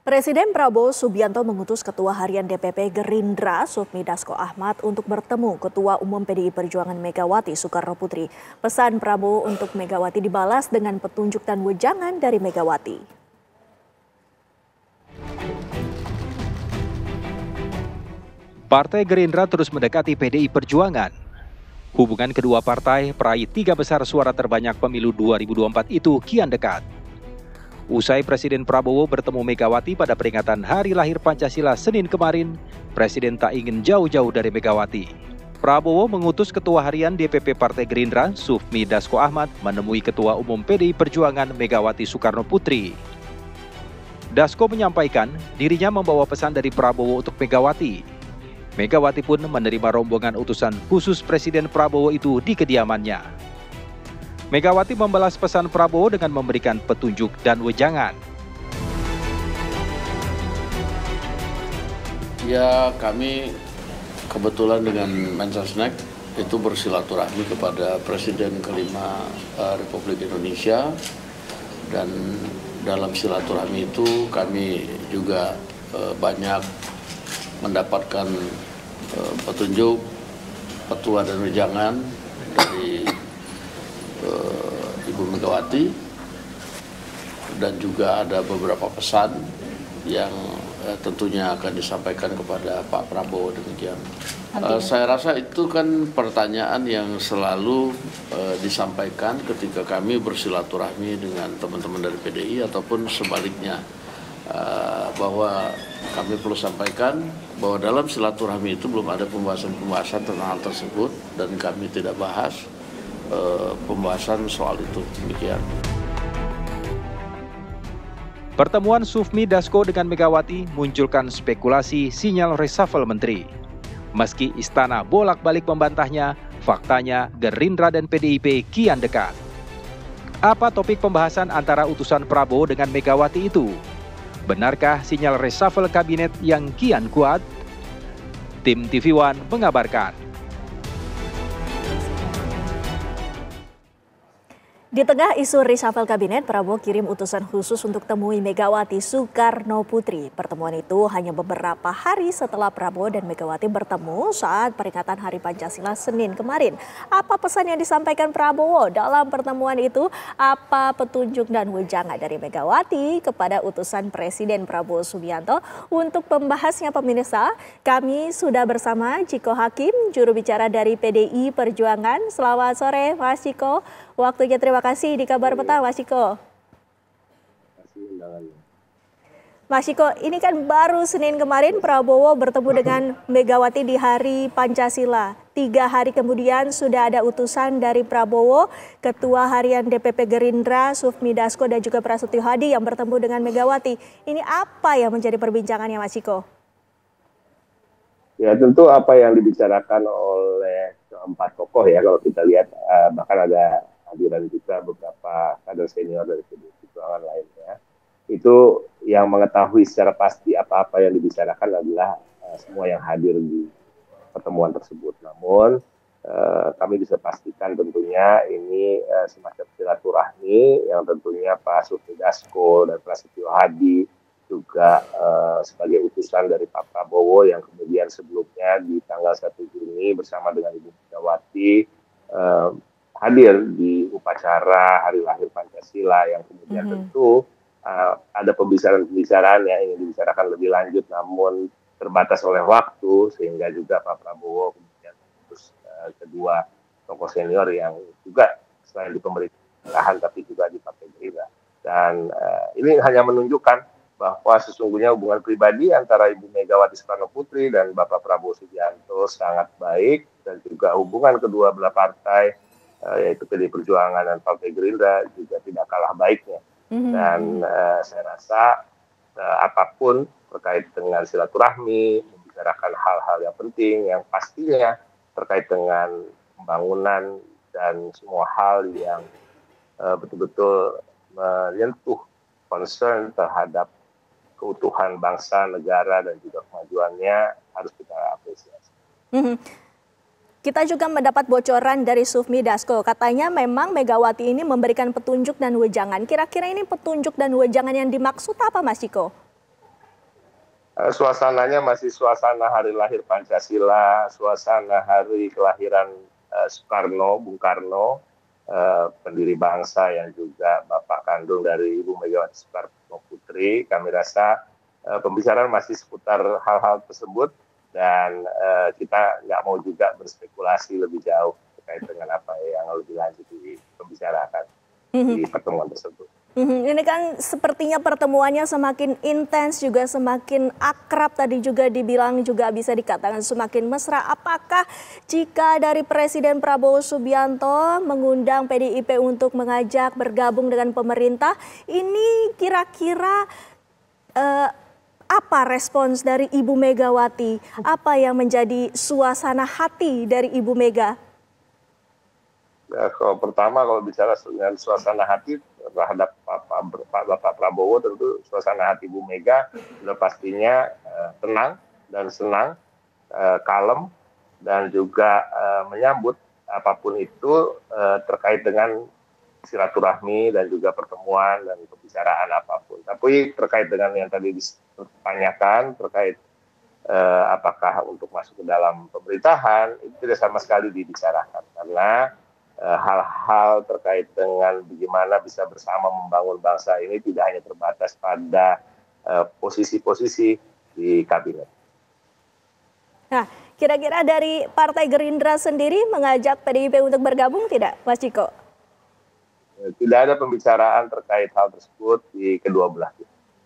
Presiden Prabowo Subianto mengutus Ketua Harian DPP Gerindra Sufmi Dasko Ahmad untuk bertemu Ketua Umum PDI Perjuangan Megawati Soekarno Putri. Pesan Prabowo untuk Megawati dibalas dengan petunjuk dan wejangan dari Megawati. Partai Gerindra terus mendekati PDI Perjuangan. Hubungan kedua partai peraih 3 besar suara terbanyak pemilu 2024 itu kian dekat. Usai Presiden Prabowo bertemu Megawati pada peringatan Hari Lahir Pancasila Senin kemarin, Presiden tak ingin jauh-jauh dari Megawati. Prabowo mengutus Ketua Harian DPP Partai Gerindra Sufmi Dasko Ahmad menemui Ketua Umum PDI Perjuangan Megawati Soekarno Putri. Dasko menyampaikan dirinya membawa pesan dari Prabowo untuk Megawati. Megawati pun menerima rombongan utusan khusus Presiden Prabowo itu di kediamannya. Megawati membalas pesan Prabowo dengan memberikan petunjuk dan wejangan. Ya, kami kebetulan dengan Mensesnek itu bersilaturahmi kepada Presiden kelima Republik Indonesia, dan dalam silaturahmi itu kami juga banyak mendapatkan petunjuk, petua dan wejangan dari Ibu Megawati, dan juga ada beberapa pesan yang tentunya akan disampaikan kepada Pak Prabowo demikian. Saya rasa itu kan pertanyaan yang selalu disampaikan ketika kami bersilaturahmi dengan teman-teman dari PDI ataupun sebaliknya, bahwa kami perlu sampaikan bahwa dalam silaturahmi itu belum ada pembahasan tentang hal tersebut dan kami tidak bahas pembahasan soal itu. Demikian. Pertemuan Sufmi Dasko dengan Megawati munculkan spekulasi sinyal reshuffle menteri. Meski istana bolak-balik membantahnya, faktanya Gerindra dan PDIP kian dekat. Apa topik pembahasan antara utusan Prabowo dengan Megawati itu? Benarkah sinyal reshuffle kabinet yang kian kuat? Tim TV One mengabarkan. Di tengah isu reshuffle kabinet, Prabowo kirim utusan khusus untuk temui Megawati Soekarno Putri. Pertemuan itu hanya beberapa hari setelah Prabowo dan Megawati bertemu saat peringatan Hari Pancasila Senin kemarin. Apa pesan yang disampaikan Prabowo dalam pertemuan itu? Apa petunjuk dan wejangan dari Megawati kepada utusan Presiden Prabowo Subianto? Untuk pembahasnya pemirsa, kami sudah bersama Chiko Hakim, juru bicara dari PDI Perjuangan. Selamat sore Mas Chiko. Waktunya terima kasih di Kabar Petang, Mas Chiko. Mas Chiko, ini kan baru Senin kemarin Prabowo bertemu dengan Megawati di Hari Pancasila. 3 hari kemudian sudah ada utusan dari Prabowo, Ketua Harian DPP Gerindra Sufmi Dasko dan juga Prasetyo Hadi yang bertemu dengan Megawati. Ini apa yang menjadi perbincangannya, Mas Chiko? Ya, tentu apa yang dibicarakan oleh keempat tokoh ya, kalau kita lihat bahkan ada hadiran juga beberapa kader senior dari PDI Perjuangan lainnya. Itu yang mengetahui secara pasti apa-apa yang dibicarakan adalah semua yang hadir di pertemuan tersebut. Namun kami bisa pastikan tentunya ini semacam silaturahmi yang tentunya Pak Sufmi Dasko dan Prasetyo Hadi juga sebagai utusan dari Pak Prabowo yang kemudian sebelumnya di tanggal 1 Juni bersama dengan Ibu Megawati hadir di upacara Hari Lahir Pancasila yang kemudian tentu ada pembicaraan-pembicaraan yang ingin dibicarakan lebih lanjut namun terbatas oleh waktu, sehingga juga Pak Prabowo kemudian terus kedua tokoh senior yang juga selain di pemerintahan tapi juga di Partai Gerindra. Dan ini hanya menunjukkan bahwa sesungguhnya hubungan pribadi antara Ibu Megawati Soekarno Putri dan Bapak Prabowo Subianto sangat baik, dan juga hubungan kedua belah partai yaitu PDI Perjuangan dan Partai Gerindra juga tidak kalah baiknya. Dan saya rasa apapun terkait dengan silaturahmi, membicarakan hal-hal yang penting yang pastinya terkait dengan pembangunan dan semua hal yang betul-betul menyentuh concern terhadap keutuhan bangsa, negara, dan juga kemajuannya harus kita apresiasi. Kita juga mendapat bocoran dari Sufmi Dasko. Katanya memang Megawati ini memberikan petunjuk dan wejangan. Kira-kira ini petunjuk dan wejangan yang dimaksud apa, Mas Chiko? Suasananya masih suasana hari lahir Pancasila, suasana hari kelahiran Soekarno, Bung Karno, pendiri bangsa yang juga bapak kandung dari Ibu Megawati Soekarno Putri. Kami rasa pembicaraan masih seputar hal-hal tersebut dan kita nggak mau juga berspekulasi lebih jauh terkait dengan apa yang lebih lanjut dibicarakan di pertemuan tersebut. Ini kan sepertinya pertemuannya semakin intens, juga semakin akrab, tadi juga dibilang juga bisa dikatakan semakin mesra. Apakah jika dari Presiden Prabowo Subianto mengundang PDIP untuk mengajak bergabung dengan pemerintah, ini kira-kira apa respons dari Ibu Megawati? Apa yang menjadi suasana hati dari Ibu Mega? Ya, kalau bicara dengan suasana hati terhadap Bapak Prabowo, tentu suasana hati Bu Mega sudah pastinya tenang dan senang, kalem, dan juga menyambut apapun itu terkait dengan silaturahmi dan juga pertemuan dan pembicaraan apapun. Tapi terkait dengan yang tadi ditanyakan terkait apakah untuk masuk ke dalam pemerintahan, itu tidak sama sekali dibicarakan karena hal-hal terkait dengan bagaimana bisa bersama membangun bangsa ini tidak hanya terbatas pada posisi-posisi di kabinet. Nah, kira-kira dari Partai Gerindra sendiri mengajak PDIP untuk bergabung tidak, Mas Ciko? Tidak ada pembicaraan terkait hal tersebut di kedua belah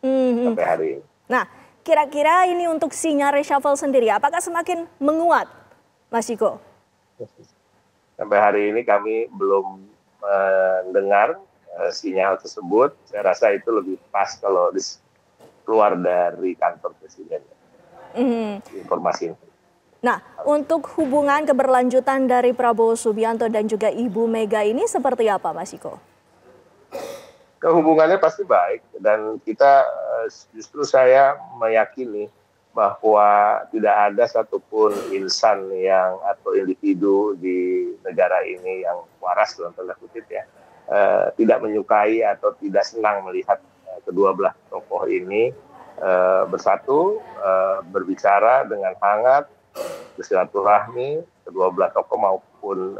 sampai hari ini. Nah, kira-kira ini untuk sinyal reshuffle sendiri, apakah semakin menguat, Mas Ciko? Sampai hari ini kami belum mendengar sinyal tersebut. Saya rasa itu lebih pas kalau keluar dari kantor presiden. Informasi ini. Nah, untuk hubungan keberlanjutan dari Prabowo Subianto dan juga Ibu Mega ini seperti apa, Mas Ciko? Hubungannya pasti baik dan kita justru saya meyakini bahwa tidak ada satupun insan atau individu di negara ini yang waras dalam tanda kutip ya, tidak menyukai atau tidak senang melihat kedua belah tokoh ini bersatu, berbicara dengan hangat, bersilaturahmi, kedua belah tokoh maupun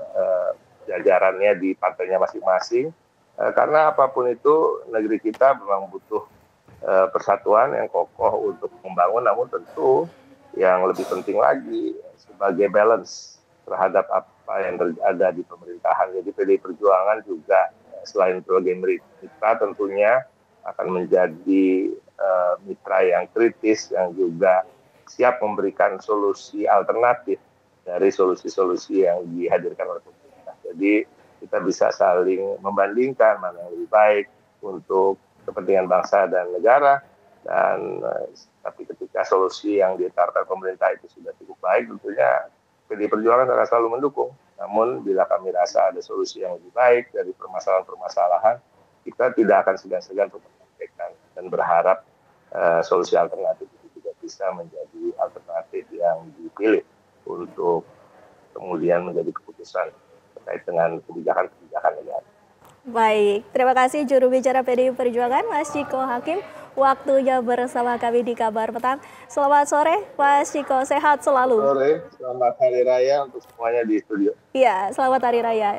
jajarannya di partainya masing-masing, karena apapun itu negeri kita memang butuh persatuan yang kokoh untuk membangun, namun tentu yang lebih penting lagi sebagai balance terhadap apa yang ada di pemerintahan. Jadi PDI Perjuangan juga selain sebagai mitra tentunya akan menjadi mitra yang kritis yang juga siap memberikan solusi alternatif dari solusi-solusi yang dihadirkan oleh pemerintah. Jadi kita bisa saling membandingkan mana yang lebih baik untuk kepentingan bangsa dan negara, dan tapi ketika solusi yang ditawarkan pemerintah itu sudah cukup baik, tentunya PDI Perjuangan akan selalu mendukung. Namun bila kami rasa ada solusi yang lebih baik dari permasalahan-permasalahan, kita tidak akan segan-segan untuk menyampaikan dan berharap solusi alternatif itu juga bisa menjadi alternatif yang dipilih untuk kemudian menjadi keputusan terkait dengan kebijakan-kebijakan negara. Baik, terima kasih juru bicara PDI Perjuangan, Mas Ciko Hakim, waktunya bersama kami di Kabar Petang. Selamat sore, Mas Ciko, sehat selalu. Sore, selamat Hari Raya untuk semuanya di studio. Iya, selamat Hari Raya.